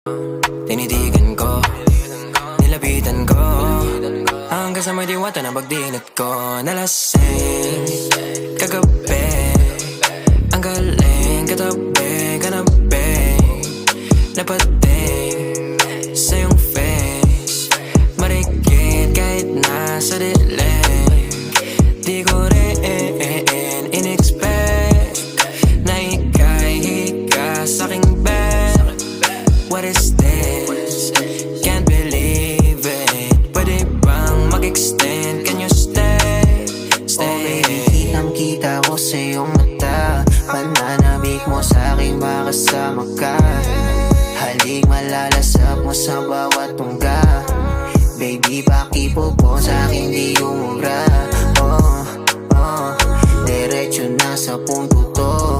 Tinitigan ko, nilapitan ko, hanggang sa may diwata na pagdinat ko. Nalasing kagabi, ang galing katabi, kanabi, napating sa iyong face, marikit kahit nasa dilim. Di ko rin in-expect na ika'y hika sa'king bed. What is this? Can't believe it. Pwede bang mag-extend? Can you stay? Stay. Oh baby, kitang-kita ko sa iyong mata. Pananabik mo sa'king makasama ka. Halik malalasap mo sa bawat tungga. Baby, pakipo po sa'kin di umubra. Oh, diretso na sa punto to.